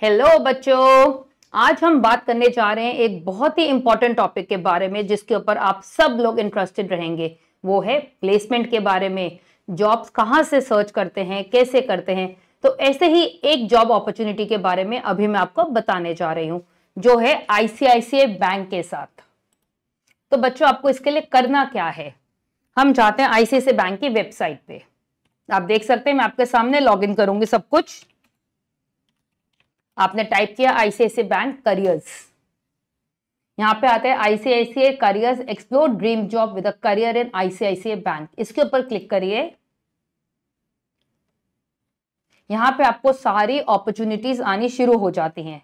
Hello बच्चों, आज हम बात करने जा रहे हैं एक बहुत ही इंपॉर्टेंट टॉपिक के बारे में जिसके ऊपर आप सब लोग इंटरेस्टेड रहेंगे। वो है प्लेसमेंट के बारे में। जॉब्स कहाँ से सर्च करते हैं, कैसे करते हैं। तो ऐसे ही एक जॉब अपॉर्चुनिटी के बारे में अभी मैं आपको बताने जा रही हूँ, जो है आईसीआईसीआई बैंक के साथ। तो बच्चों, आपको इसके लिए करना क्या है, हम जाते हैं आईसीआईसीआई बैंक की वेबसाइट पे। आप देख सकते हैं, मैं आपके सामने लॉग इन करूंगी सब कुछ। आपने टाइप किया आईसीआईसीआई बैंक करियर्स, यहां पे आता है ICICI careers explore dream job with a career in ICICI bank. इसके ऊपर क्लिक करिए। यहां पे आपको सारी अपॉर्चुनिटीज आनी शुरू हो जाती हैं।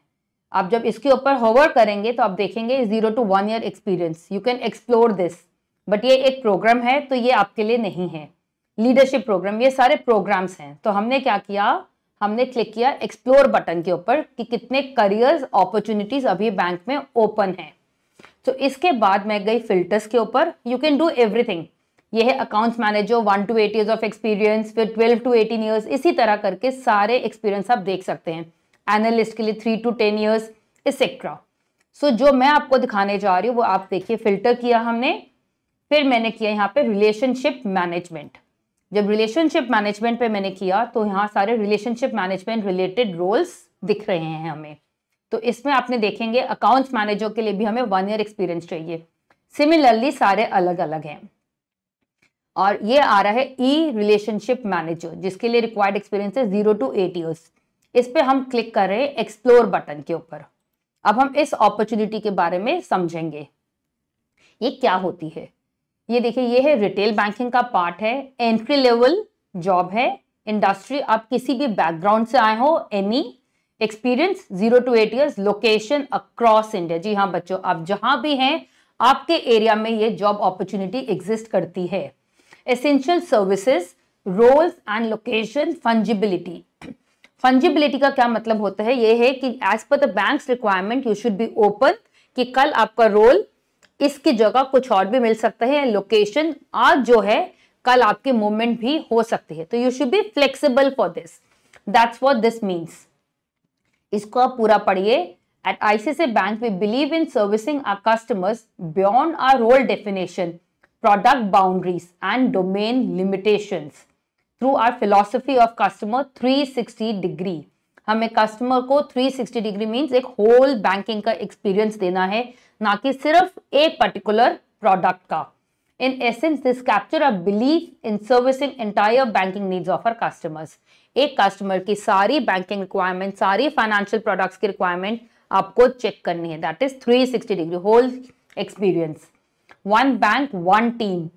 आप जब इसके ऊपर होवर करेंगे तो आप देखेंगे 0 to 1 year experience, you can explore this. But ये एक प्रोग्राम है तो ये आपके लिए नहीं है। लीडरशिप प्रोग्राम, ये सारे प्रोग्राम्स हैं। तो हमने क्या किया, हमने क्लिक किया एक्सप्लोर बटन के ऊपर कि कितने करियर्स अपॉर्चुनिटीज अभी बैंक में ओपन हैं। तो इसके बाद मैं गई फिल्टर्स के ऊपर। You can do everything. ये है accounts manager 1 to 8 years of experience, फिर 12 to 18 years, इसी तरह करके सारे एक्सपीरियंस आप देख सकते हैं। एनालिस्ट के लिए 3 to 10 years एक्सेट्रा। सो जो मैं आपको दिखाने जा रही हूँ वो आप देखिए, फिल्टर किया हमने। फिर मैंने किया यहाँ पे रिलेशनशिप मैनेजमेंट। जब रिलेशनशिप मैनेजमेंट पे मैंने किया तो यहाँ सारे रिलेशनशिप मैनेजमेंट रिलेटेड रोल्स दिख रहे हैं हमें। तो इसमें आपने देखेंगे अकाउंट्स मैनेजर के लिए भी हमें 1 year एक्सपीरियंस चाहिए। सिमिलरली सारे अलग अलग हैं। और ये आ रहा है ई रिलेशनशिप मैनेजर, जिसके लिए रिक्वायर्ड एक्सपीरियंस है 0 to 8 years। इस पे हम क्लिक कर रहे हैं एक्सप्लोर बटन के ऊपर। अब हम इस अपॉर्चुनिटी के बारे में समझेंगे, ये क्या होती है। ये देखिए, ये है रिटेल बैंकिंग का पार्ट है। एंट्री लेवल जॉब है। इंडस्ट्री आप किसी भी बैकग्राउंड से आए हो, any experience 0 to 8 years। Location across India. जी हाँ बच्चों, आप जहां भी हैं आपके एरिया में ये जॉब अपॉर्चुनिटी एग्जिस्ट करती है। Essential services, roles and location, fungibility. Fungibility का क्या मतलब होता है, ये है कि as per the bank's requirement you should be open, कि कल आपका रोल इसकी जगह कुछ और भी मिल सकता है। लोकेशन आज जो है कल आपके मूवमेंट भी हो सकती है। तो you should be flexible for this, that's what this means. इसको आप पूरा पढ़िए। At ICICI bank we believe in servicing our customers beyond our role definition, product boundaries and domain limitations through our philosophy of customer 360 degree. हमें customer को 360 degree means एक whole banking का experience देना है, ना कि सिर्फ एक पर्टिकुलर प्रोडक्ट का। In essence this capture a belief in servicing entire banking needs of our customers. एक कस्टमर की सारी बैंकिंग रिक्वायरमेंट, सारी फाइनेंशियल प्रोडक्ट्स की रिक्वायरमेंट आपको चेक करनी है। That is 360 degree whole experience. 1 bank 1 team,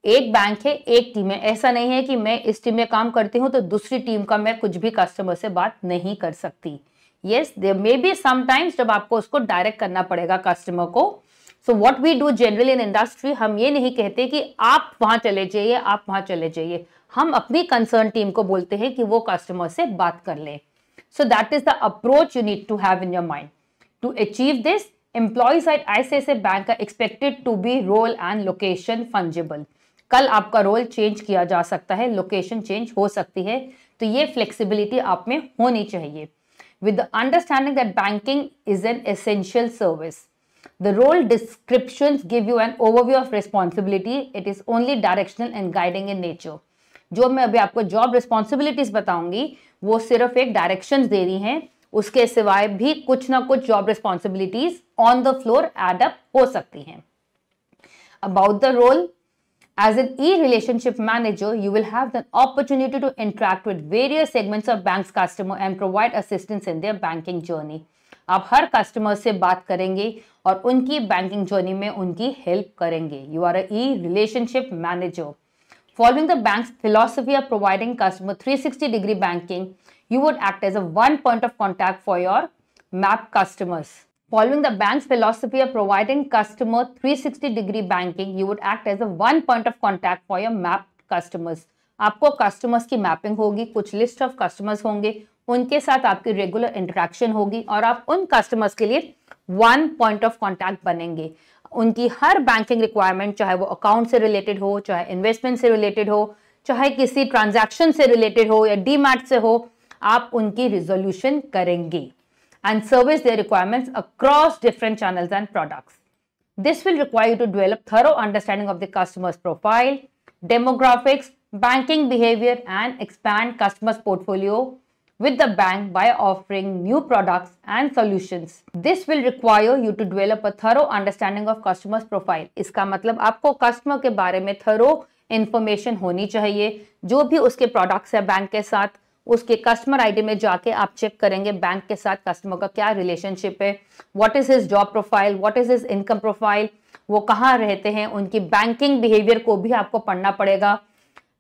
एक बैंक है एक टीम है। ऐसा नहीं है कि मैं इस टीम में काम करती हूं तो दूसरी टीम का मैं कुछ भी कस्टमर से बात नहीं कर सकती। Yes, there may be sometimes जब आपको उसको डायरेक्ट करना पड़ेगा कस्टमर को। So what we do generally in industry, हम ये नहीं कहते कि आप वहां चले जाइए, आप वहां चले जाइए। हम अपनी कंसर्न टीम को बोलते हैं कि वो कस्टमर से बात कर ले। So that is the approach you need to have in your mind. To achieve this, employees at ICICI bank are expected to be role and location fungible. कल आपका रोल चेंज किया जा सकता है, लोकेशन चेंज हो सकती है, तो ये फ्लेक्सिबिलिटी आप में होनी चाहिए। With the understanding that banking is an essential service, the role descriptions give you an overview of responsibility. It is only directional and guiding in nature. जो मैं अभी आपको जॉब रिस्पॉन्सिबिलिटीज बताऊंगी वो सिर्फ एक डायरेक्शंस दे रही हैं, उसके सिवाय भी कुछ ना कुछ job responsibilities on the floor add up हो सकती हैं। About the role, as an e-relationship manager, you will have the opportunity to interact with various segments of bank's customer and provide assistance in their banking journey. आप हर customer से बात करेंगे और उनकी banking journey में उनकी हेल्प करेंगे। You are a e-relationship manager. Following the bank's philosophy of providing customer 360 degree banking, you would act as a one point of contact for your MAP customers. Following the bank's philosophy of providing customer 360 degree banking, you would act as a one point of contact for your mapped customers. आपको customers की mapping होगी, कुछ list of customers होंगे, उनके साथ आपकी regular interaction होगी और आप उन कस्टमर्स के लिए वन पॉइंट ऑफ कॉन्टैक्ट बनेंगे। उनकी हर बैंकिंग रिक्वायरमेंट, चाहे वो अकाउंट से रिलेटेड हो, चाहे इन्वेस्टमेंट से रिलेटेड हो, चाहे किसी ट्रांजैक्शन से रिलेटेड हो या डीमैट से हो, आप उनकी रिजोल्यूशन करेंगे। and service their requirements across different channels and products. This will require you to develop thorough understanding of the customer's profile, demographics, banking behavior, and expand customers' portfolio with the bank by offering new products and solutions. This will require you to develop a thorough understanding of customers' profile. इसका मतलब आपको customer के बारे में thorough information होनी चाहिए. जो भी उसके प्रोडक्ट्स है बैंक के साथ, उसके कस्टमर आईडी में जाके आप चेक करेंगे बैंक के साथ कस्टमर का क्या रिलेशनशिप है, what is his job profile, what is his income profile, वो कहाँ रहते हैं, उनकी बैंकिंग बिहेवियर को भी आपको पढ़ना पड़ेगा.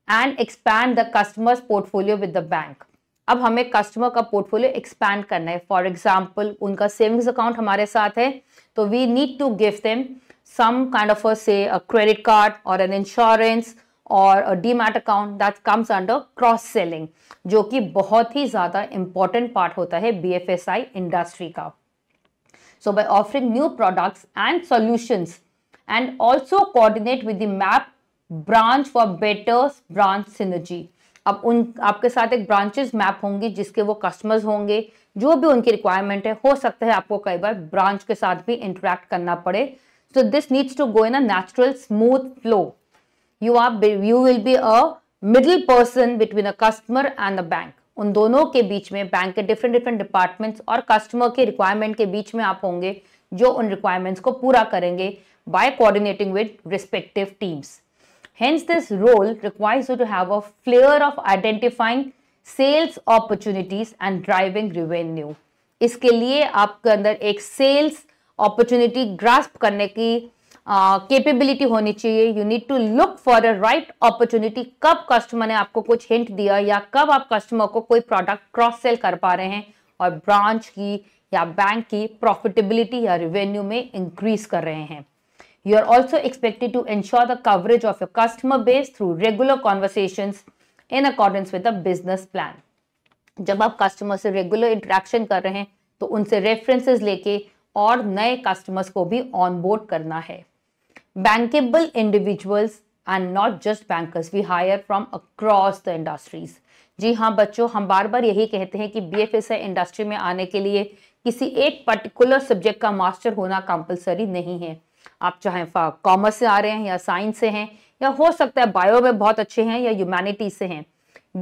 And expand the customers portfolio with the bank. अब हमें कस्टमर का पोर्टफोलियो एक्सपैंड करना है. फॉर एग्जाम्पल उनका सेविंग्स अकाउंट हमारे साथ है तो we need to give them some kind of a credit card or an insurance or a demat account that comes under cross selling, जो कि बहुत ही ज़्यादा important part होता है BFSI industry का. So by offering new products and solutions and also coordinate with the MAP branch for better branch synergy. अब आपके साथ एक ब्रांचेस मैप होंगी जिसके वो कस्टमर्स होंगे, जो भी उनकी रिक्वायरमेंट है. हो सकता है आपको कई बार ब्रांच के साथ भी इंटरेक्ट करना पड़े. So this needs to go in a natural, smooth flow. You will be a middle person between a customer and the bank. उन दोनों के बीच में बैंक के डिफरेंट डिपार्टमेंट्स और कस्टमर के रिक्वायरमेंट के बीच में आप होंगे जो उन रिक्वायरमेंट्स को पूरा करेंगे by coordinating with respective teams. Hence, this role requires you to have a flair of identifying sales opportunities and driving revenue. इसके लिए आपके अंदर एक सेल्स अपॉर्चुनिटी ग्रास्प करने की कैपेबिलिटी होनी चाहिए. You need to look for a right opportunity. कब कस्टमर ने आपको कुछ हिंट दिया या कब आप कस्टमर को कोई प्रोडक्ट क्रॉस सेल कर पा रहे हैं और ब्रांच की या बैंक की प्रॉफिटेबिलिटी या रेवेन्यू में इंक्रीज कर रहे हैं. You are also expected to ensure the coverage of your customer base through regular conversations in accordance with the business plan. जब आप कस्टमर से रेगुलर इंटरेक्शन कर रहे हैं तो उनसे रेफरेंसेस लेके और नए कस्टमर्स को भी ऑन बोर्ड करना है. Bankable individuals and not just bankers we hire from across the industries. जी हाँ बच्चों, हम बार बार यही कहते हैं कि BFSI इंडस्ट्री में आने के लिए किसी एक पर्टिकुलर सब्जेक्ट का मास्टर होना कंपलसरी नहीं है. आप चाहे कॉमर्स से आ रहे हैं या साइंस से हैं या हो सकता है बायो में बहुत अच्छे हैं या ह्यूमैनिटीज से हैं.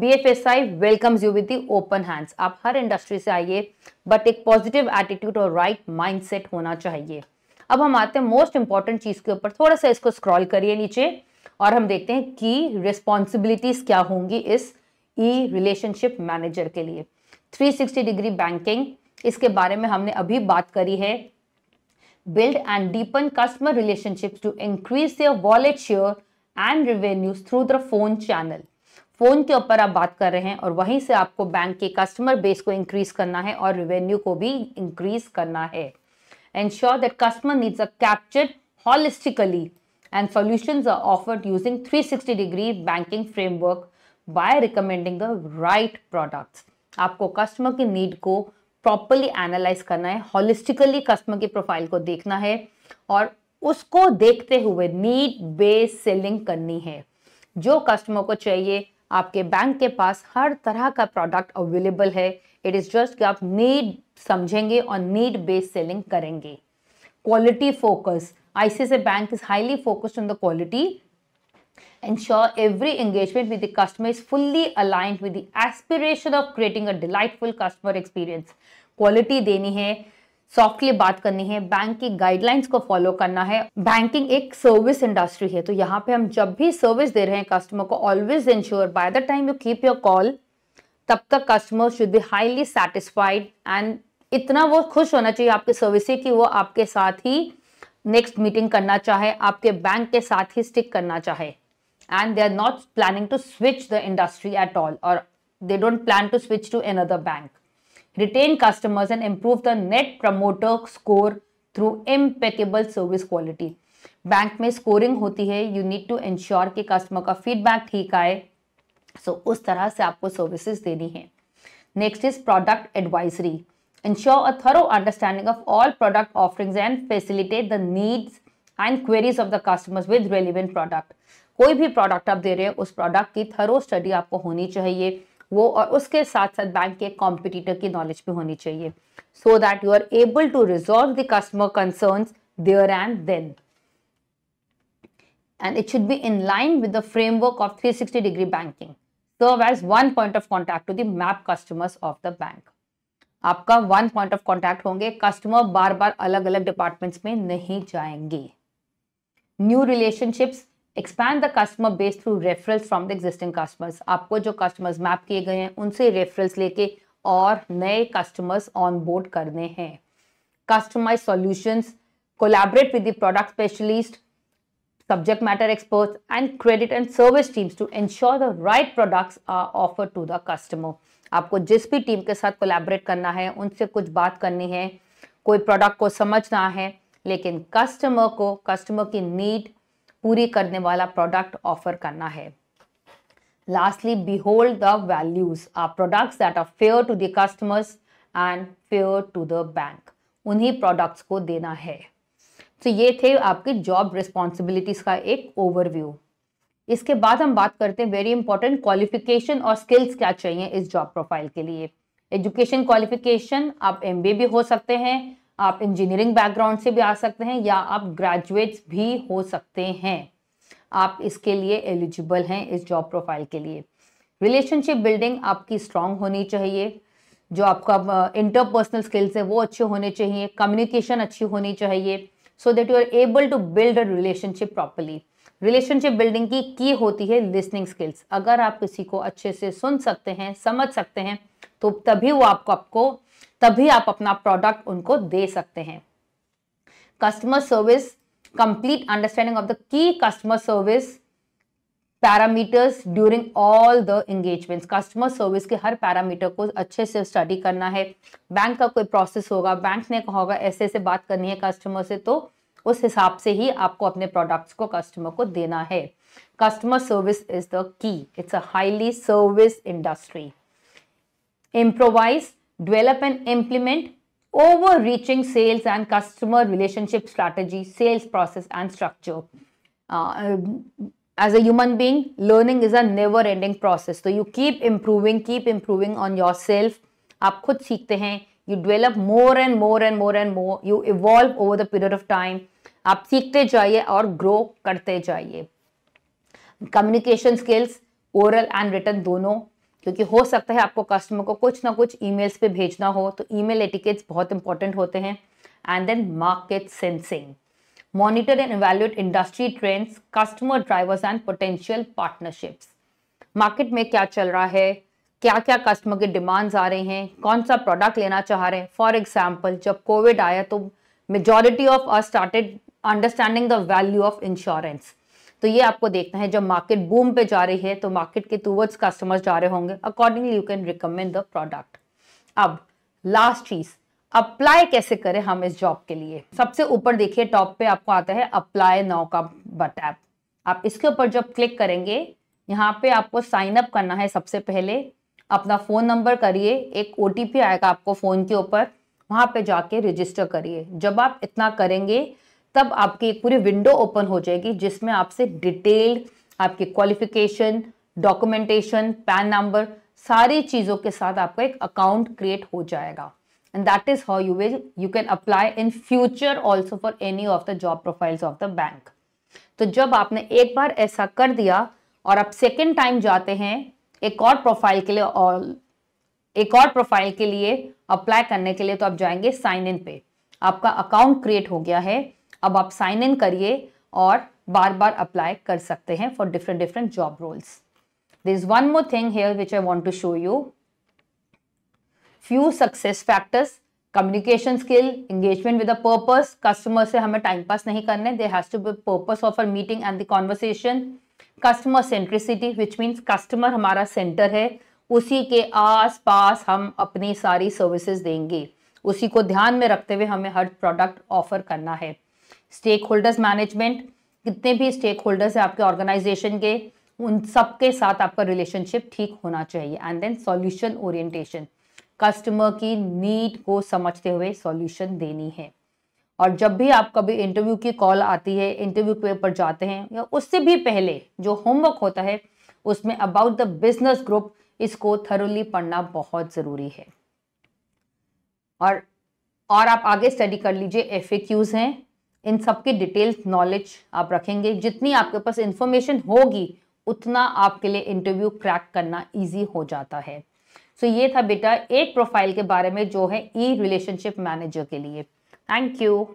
BFSI welcomes you with the open hands. आप हर इंडस्ट्री से आइए बट एक पॉजिटिव एटीट्यूड और राइट माइंडसेट होना चाहिए. अब हम आते हैं मोस्ट इंपॉर्टेंट चीज के ऊपर. थोड़ा सा इसको स्क्रॉल करिए नीचे और हम देखते हैं कि रिस्पॉन्सिबिलिटीज क्या होंगी इस ई रिलेशनशिप मैनेजर के लिए. 360 डिग्री बैंकिंग, इसके बारे में हमने अभी बात करी है. Build and deepen customer relationships to increase their wallet share and revenues through the phone channel. Phone के ऊपर आप बात कर रहे हैं और वहीं से आपको बैंक के कस्टमर बेस को इंक्रीज करना है और रेवेन्यू को भी इंक्रीज करना है. Ensure that customer needs are captured holistically and solutions are offered using 360 degree banking framework by recommending the right products. आपको कस्टमर की नीड को प्रॉपरली एनालाइज करना है, हॉलिस्टिकली कस्टमर की प्रोफाइल को देखना है और उसको देखते हुए नीड बेस्ड सेलिंग करनी है. जो कस्टमर को चाहिए आपके बैंक के पास हर तरह का प्रोडक्ट अवेलेबल है. इट इज जस्ट कि आप नीड समझेंगे और नीड बेस्ड सेलिंग करेंगे. Quality focus. ICICI Bank is highly focused on the quality. Ensure every engagement with the customer is fully aligned with the aspiration of creating a delightful customer experience. Quality देनी है, softly बात करनी है, bank की guidelines को follow करना है. Banking एक सर्विस इंडस्ट्री है तो यहाँ पे हम जब भी सर्विस दे रहे हैं कस्टमर को, always ensure by the time you keep your call तब तक customer should be highly satisfied and इतना वो खुश होना चाहिए आपके सर्विस से कि वो आपके साथ ही नेक्स्ट मीटिंग करना चाहे, आपके बैंक के साथ ही स्टिक करना चाहे. And they are not planning to switch the industry at all, or they don't plan to switch to another bank. Retain customers and improve the net promoter score through impeccable service quality. Bank में scoring होती है, you need to ensure कि customer का feedback ठीक आए. So उस तरह से आपको सर्विसेज देनी है. Next is product advisory. Ensure a thorough understanding of all product offerings and facilitate the needs and queries of the customers with relevant product. कोई भी प्रोडक्ट आप दे रहे हैं उस प्रोडक्ट की थरो स्टडी आपको होनी चाहिए वो और उसके साथ साथ बैंक के कॉम्पिटिटर की नॉलेज भी होनी चाहिए, so that you are able to resolve the customer concerns there and then, and it should be in line with the framework of 360-degree banking. Serve as one point of contact to the map customers of the bank. आपका one point of contact होंगे, customer बार बार अलग अलग departments में नहीं जाएंगे. New relationships, expand the customer base through referrals from the existing customers. आपको जो customers map किए गए हैं उनसे रेफरल्स लेके और नए कस्टमर्स ऑन बोर्ड करने हैं. Customize solutions, collaborate with the product specialist, subject matter experts and credit and service teams to ensure the right products are offered to the customer. आपको जिस भी टीम के साथ कोलैबोरेट करना है, उनसे कुछ बात करनी है, कोई प्रोडक्ट को समझना है, लेकिन कस्टमर की नीड पूरी करने वाला प्रोडक्ट ऑफर करना है. Lastly, behold the values are products that are fair to the customers and fair to the bank. उन्हीं प्रोडक्ट्स को देना है. तो ये थे आपकी जॉब रिस्पॉन्सिबिलिटीज का एक ओवरव्यू. इसके बाद हम बात करते हैं वेरी इंपॉर्टेंट क्वालिफिकेशन और स्किल्स क्या चाहिए इस जॉब प्रोफाइल के लिए. एजुकेशन क्वालिफिकेशन, आप एमबीए भी हो सकते हैं, आप इंजीनियरिंग बैकग्राउंड से भी आ सकते हैं, या आप ग्रेजुएट्स भी हो सकते हैं. आप इसके लिए एलिजिबल हैं इस जॉब प्रोफाइल के लिए. रिलेशनशिप बिल्डिंग आपकी स्ट्रांग होनी चाहिए. जो आपका इंटरपर्सनल स्किल्स है वो अच्छे होने चाहिए. कम्युनिकेशन अच्छी होनी चाहिए, so that you are able to build a relationship properly. Relationship building की होती है लिसनिंग स्किल्स. अगर आप किसी को अच्छे से सुन सकते हैं, समझ सकते हैं, तो तभी वो तभी आप अपना प्रोडक्ट उनको दे सकते हैं. Customer service, complete understanding of the key customer service parameters during all the engagements. Customer service के हर पैरामीटर को अच्छे से स्टडी करना है. बैंक का कोई प्रोसेस होगा, बैंक ने कहा होगा ऐसे से बात करनी है कस्टमर से, तो उस हिसाब से ही आपको अपने प्रोडक्ट्स को कस्टमर को देना है. Customer service is the key. It's a highly service industry. Improvise, develop and implement overreaching sales and customer relationship strategy, sales process and structure. As a human being, learning is a never ending process, so you keep improving on yourself. आप खुद सीखते हैं, you develop more and more, you evolve over the period of time. आप सीखते जाइए और grow करते जाइए. Communication skills, oral and written दोनों, क्योंकि हो सकता है आपको कस्टमर को कुछ ना कुछ ईमेल्स पे भेजना हो, तो ईमेल एटिकेट्स बहुत इंपॉर्टेंट होते हैं. And then market sensing, monitor and evaluate industry trends, customer drivers and potential partnerships. Market में क्या चल रहा है, क्या क्या कस्टमर के डिमांड्स आ रहे हैं, कौन सा प्रोडक्ट लेना चाह रहे हैं. फॉर एग्जाम्पल, जब कोविड आया तो majority of us started understanding the value of insurance. तो ये आपको देखना है, जब मार्केट बूम पे जा रही है तो मार्केट के टूवर्ड्स कस्टमर्स जा रहे होंगे, accordingly you can recommend the product. अब लास्ट चीज, अप्लाई कैसे करें हम इस जॉब के लिए. सबसे ऊपर देखिए टॉप पे आपको आता है अप्लाई नाउ का टैब. आप इसके ऊपर जब क्लिक करेंगे, यहाँ पे आपको साइन अप करना है. सबसे पहले अपना फोन नंबर करिए, एक ओटीपी आएगा आपको फोन के ऊपर, वहां पे जाके रजिस्टर करिए. जब आप इतना करेंगे तब आपकी एक पूरी विंडो ओपन हो जाएगी जिसमें आपसे डिटेल्ड आपकी क्वालिफिकेशन, डॉक्यूमेंटेशन, पैन नंबर, सारी चीजों के साथ आपका एक अकाउंट क्रिएट हो जाएगा. And that is how you can apply in future also for any of the job profiles of the bank. तो जब आपने एक बार ऐसा कर दिया और आप सेकेंड टाइम जाते हैं एक और प्रोफाइल के लिए अप्लाई करने के लिए, तो आप जाएंगे साइन इन पे. आपका अकाउंट क्रिएट हो गया है, अब आप साइन इन करिए और बार बार अप्लाई कर सकते हैं for different job roles. There is one more thing here which I want to show you. Few success factors, communication skill, engagement with a purpose. Customer से हमें टाइम पास नहीं करने, there has to be purpose of a meeting and the conversation. Customer centricity, which means customer हमारा centre है, उसी के आस पास हम अपनी सारी सर्विसेज देंगे, उसी को ध्यान में रखते हुए हमें हर प्रोडक्ट ऑफर करना है. स्टेक होल्डर्स मैनेजमेंट, कितने भी स्टेक होल्डर्स है आपके ऑर्गेनाइजेशन के, उन सबके साथ आपका रिलेशनशिप ठीक होना चाहिए. And then solution orientation, customer की नीड को समझते हुए सॉल्यूशन देनी है. और जब भी आप कभी इंटरव्यू की कॉल आती है, इंटरव्यू पे पर जाते हैं, या उससे भी पहले जो होमवर्क होता है उसमें अबाउट द बिजनेस ग्रुप इसको थरोली पढ़ना बहुत ज़रूरी है। और आप आगे स्टडी कर लीजिए, FAQs हैं, इन सब की डिटेल्स नॉलेज आप रखेंगे। जितनी आपके पास इंफॉर्मेशन होगी उतना आपके लिए इंटरव्यू क्रैक करना इजी हो जाता है। सो ये था बेटा एक प्रोफाइल के बारे में जो है ई रिलेशनशिप मैनेजर के लिए। Thank you.